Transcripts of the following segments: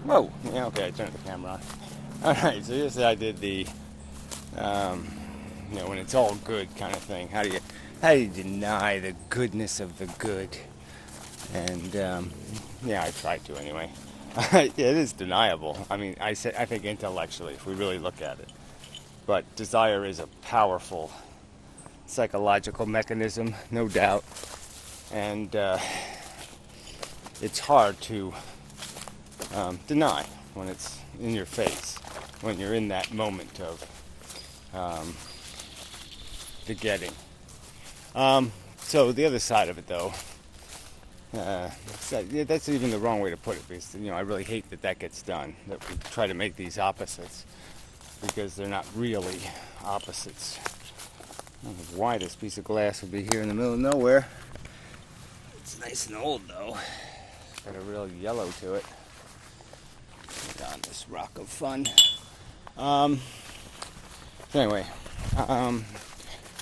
Whoa. Yeah, okay, I turned the camera on. Alright, so yesterday I did the, when it's all good kind of thing. How do you deny the goodness of the good? And, yeah, I tried to anyway. It is deniable. I mean, I think intellectually, if we really look at it. But desire is a powerful psychological mechanism, no doubt. And it's hard to deny when it's in your face, when you're in that moment of the getting. So the other side of it, though, that's even the wrong way to put it, because I really hate that gets done. That we try to make these opposites because they're not really opposites. I don't know why this piece of glass would be here in the middle of nowhere. It's nice and old, though. It's got a real yellow to it. On this rock of fun. So anyway,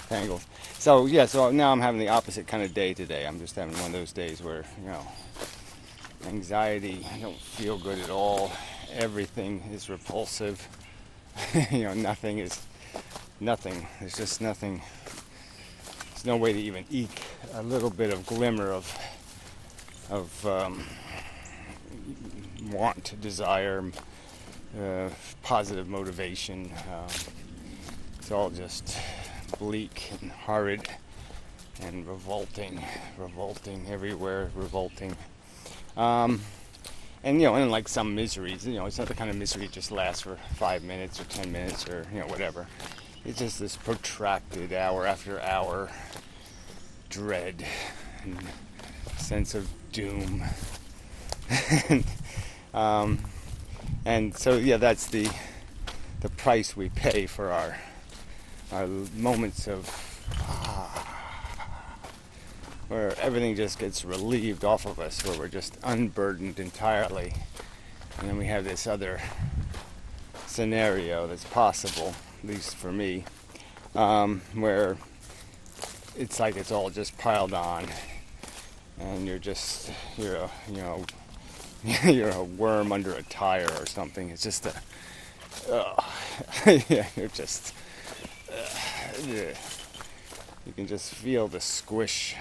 tangles. So yeah, so now I'm having the opposite kind of day today. I'm just having one of those days where, anxiety, I don't feel good at all. Everything is repulsive. Nothing is nothing. There's just nothing. There's no way to even eke a little bit of glimmer of want, desire, positive motivation. It's all just bleak and horrid and revolting everywhere, revolting. And like some miseries, it's not the kind of misery that just lasts for 5 minutes or 10 minutes or, whatever. It's just this protracted hour after hour dread and sense of doom. And so, yeah, that's the price we pay for our moments of where everything just gets relieved off of us, where we're just unburdened entirely. And then we have this other scenario that's possible, at least for me, where it's like it's all just piled on, and you're you're a worm under a tire or something. It's just yeah, you're just, yeah. You can just feel the squish.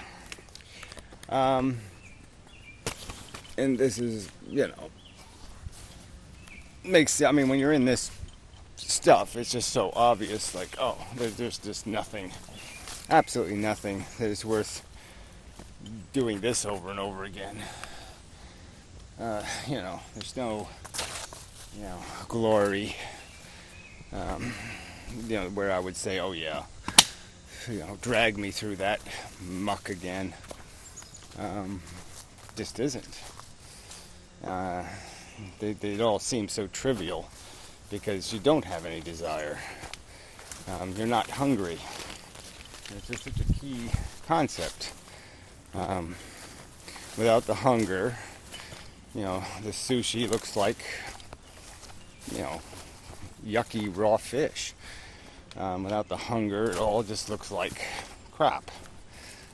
And this is, when you're in this stuff, it's just so obvious, like, oh, there's just nothing, absolutely nothing that is worth doing this over and over again. There's no, glory, where I would say, oh yeah, drag me through that muck again. Just isn't. They all seem so trivial because you don't have any desire. You're not hungry. It's just such a key concept. Without the hunger, the sushi looks like, yucky raw fish. Without the hunger, it all just looks like crap.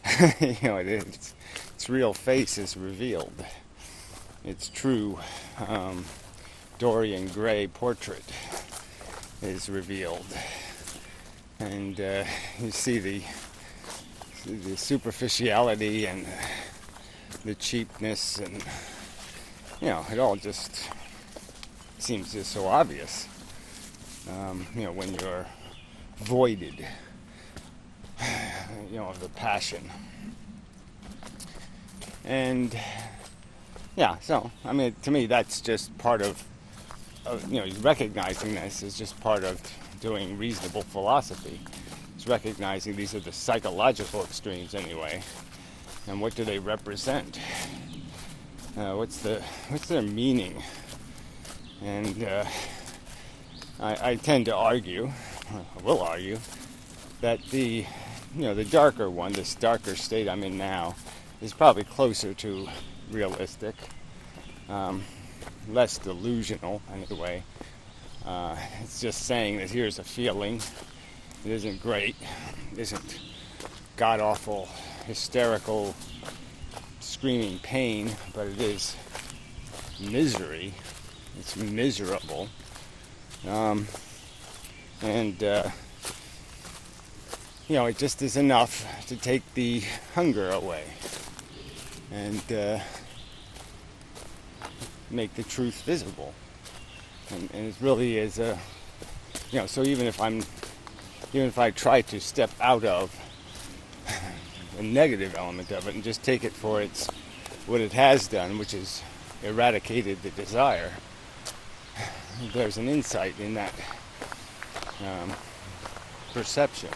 Its real face is revealed. Its true Dorian Gray portrait is revealed. And you see the superficiality and the cheapness, and it all just seems just so obvious. When you're voided, of the passion. And so to me, that's just part of recognizing this is just part of doing reasonable philosophy. It's recognizing these are the psychological extremes anyway, and what do they represent? What's their meaning? And I tend to argue, I will argue, that the darker one, this darker state I'm in now, is probably closer to realistic, less delusional anyway. It's just saying that here's a feeling. It isn't great. It isn't god-awful, hysterical, screaming pain, but it is misery. It's miserable. And it just is enough to take the hunger away and make the truth visible. And it really is so even if I try to step out of the negative element of it and just take it for what it has done, which is eradicated the desire, there's an insight in that perception,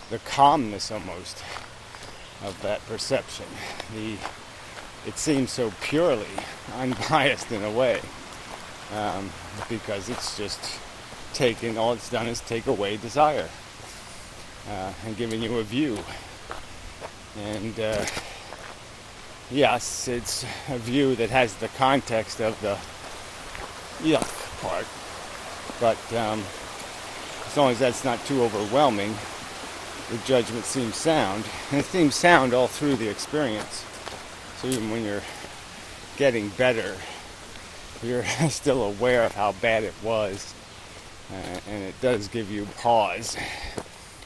the calmness almost of that perception. It seems so purely unbiased in a way, because it's just all it's done is take away desire and giving you a view. And yes, it's a view that has the context of the yuck part, but as long as that's not too overwhelming, the judgment seems sound, and it seems sound all through the experience. So even when you're getting better, you're still aware of how bad it was, and it does give you pause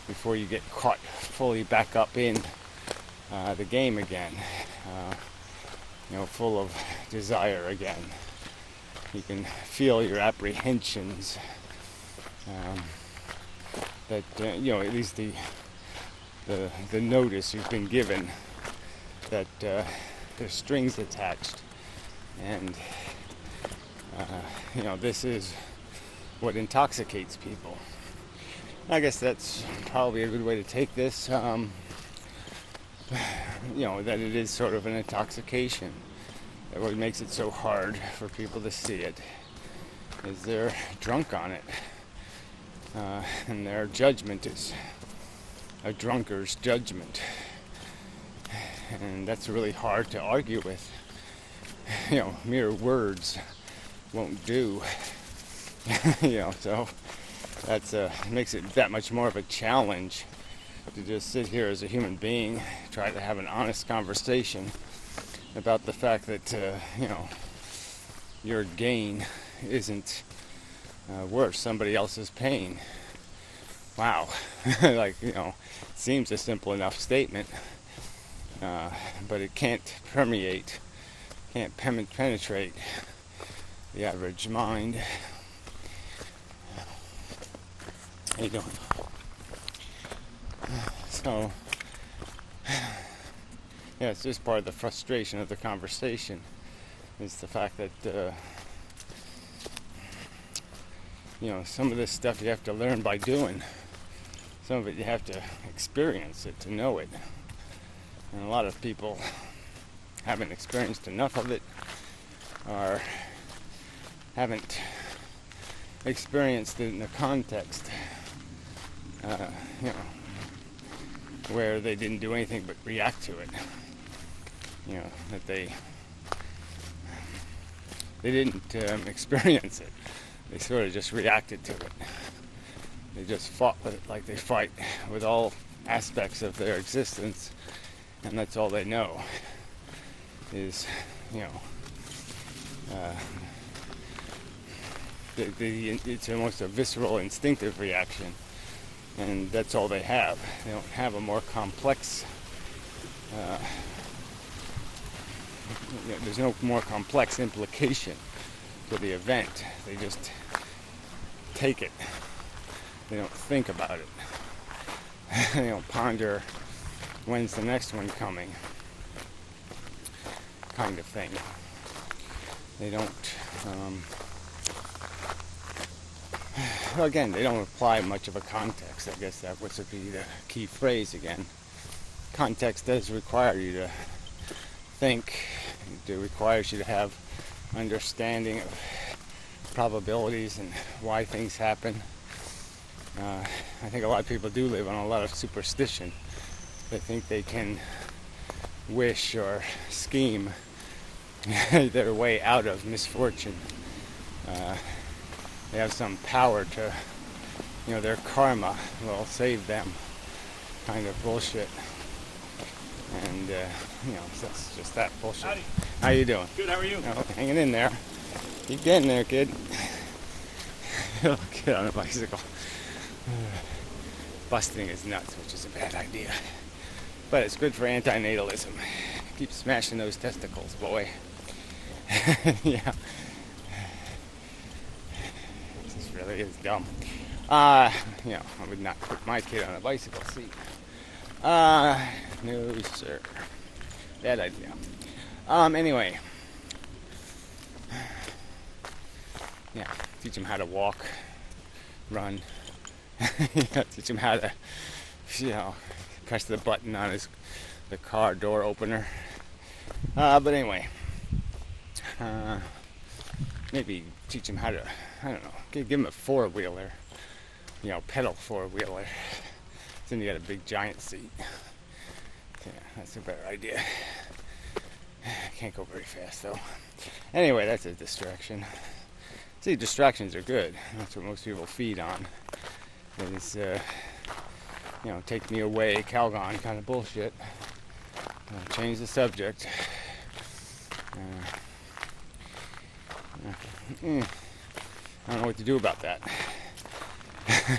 before you get caught fully back up in the game again, full of desire again. You can feel your apprehensions that at least the notice you've been given that there's strings attached, and this is what intoxicates people. I guess that's probably a good way to take this. That it is sort of an intoxication. That what makes it so hard for people to see it is they're drunk on it, and their judgment is a drunkard's judgment, and that's really hard to argue with. Mere words won't do. So that's makes it that much more of a challenge to just sit here as a human being, try to have an honest conversation about the fact that your gain isn't worth somebody else's pain. Wow. Seems a simple enough statement, but it can't penetrate the average mind. How you doing? So, it's just part of the frustration of the conversation, is the fact that some of this stuff you have to learn by doing. Some of it you have to experience it to know it. And a lot of people haven't experienced enough of it, or haven't experienced it in the context, where they didn't do anything but react to it. That they didn't experience it. They sort of just reacted to it. They just fought with it like they fight with all aspects of their existence, and that's all they know is, it's almost a visceral, instinctive reaction, and that's all they have. They don't have a more complex, there's no more complex implication to the event. They just take it. They don't think about it. They don't ponder when's the next one coming, kind of thing. They don't, again, they don't apply much of a context. I guess that would be the key phrase again. Context does require you to think. It requires you to have understanding of probabilities and why things happen. I think a lot of people do live on a lot of superstition. They think they can wish or scheme their way out of misfortune. They have some power to, their karma will save them, kind of bullshit. And, that's just that bullshit. Howdy. How you doing? Good, how are you? Hanging in there. Keep getting there, kid. Get on a bicycle. Busting is nuts, which is a bad idea. But it's good for antinatalism. Keep smashing those testicles, boy. Yeah. This really is dumb. I would not put my kid on a bicycle seat. No, sir. Bad idea. Anyway. Yeah, teach him how to walk, run. Teach him how to, press the button on the car door opener. But anyway, maybe teach him how to, I don't know, give him a four-wheeler, pedal four-wheeler. Then you got a big giant seat. Yeah, that's a better idea. Can't go very fast though. Anyway, that's a distraction. See, distractions are good. That's what most people feed on. Is, take me away, Calgon kind of bullshit. Change the subject. I don't know what to do about that.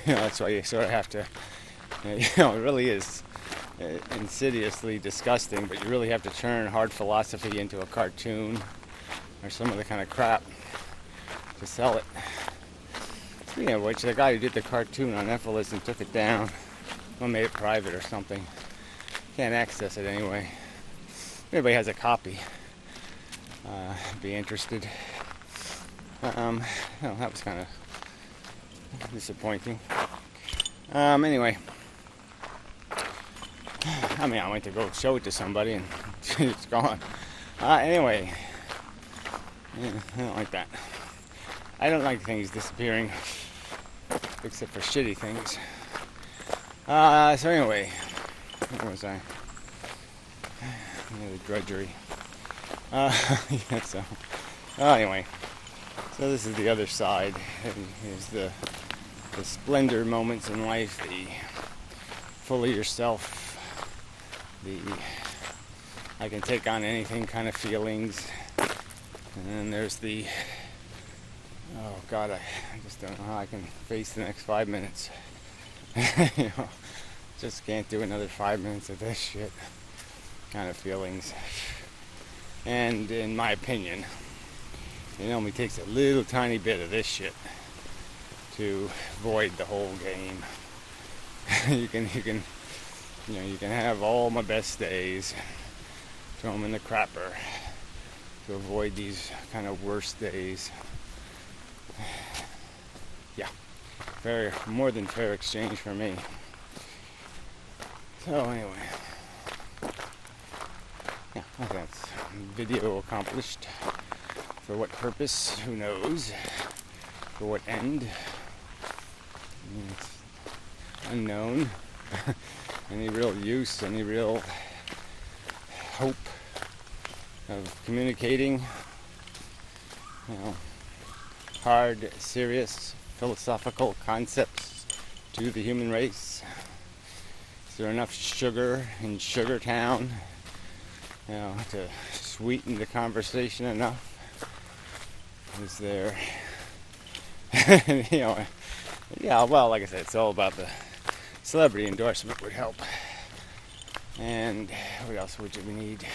That's why you sort of have to, it really is insidiously disgusting, but you really have to turn hard philosophy into a cartoon or some other kind of crap to sell it. Speaking of which, the guy who did the cartoon on efilist and took it down, or made it private or something, can't access it anyway. If anybody has a copy, be interested. That was kind of disappointing. Anyway, I went to go show it to somebody and it's gone. Anyway, yeah, I don't like that. I don't like things disappearing, except for shitty things. So anyway, where was I? The drudgery. Yeah, so anyway, so this is the other side. Here's the splendor moments in life, the fully yourself, the I can take on anything kind of feelings, and then there's the oh God, I just don't know how I can face the next 5 minutes. Just can't do another 5 minutes of this shit kind of feelings. And in my opinion, it only takes a little tiny bit of this shit to void the whole game. You can have all my best days, throw them in the crapper to avoid these kind of worst days. Yeah, more than fair exchange for me. So anyway, yeah, that's video accomplished. For what purpose? Who knows? For what end? It's unknown. Any real use? Any real hope of communicating? Hard, serious, philosophical concepts to the human race? Is there enough sugar in Sugar Town, to sweeten the conversation enough? Is there, yeah, well, like I said, it's all about the celebrity endorsement would help. And what else would you need?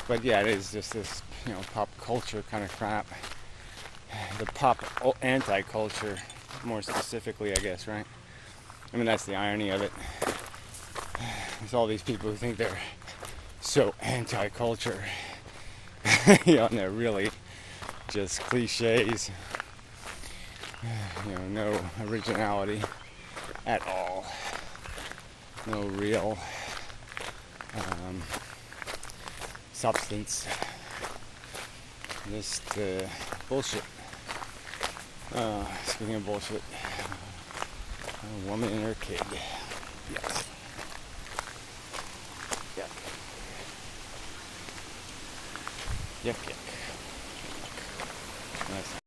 But yeah, it is just this, pop culture kind of crap. The pop anti-culture, more specifically, I guess, right? I mean, that's the irony of it. There's all these people who think they're so anti-culture, and they're really just cliches. No originality at all. No real substance. Just bullshit. Speaking of bullshit, a woman and her kid. Yes. Yuck. Yuck, yuck. Nice.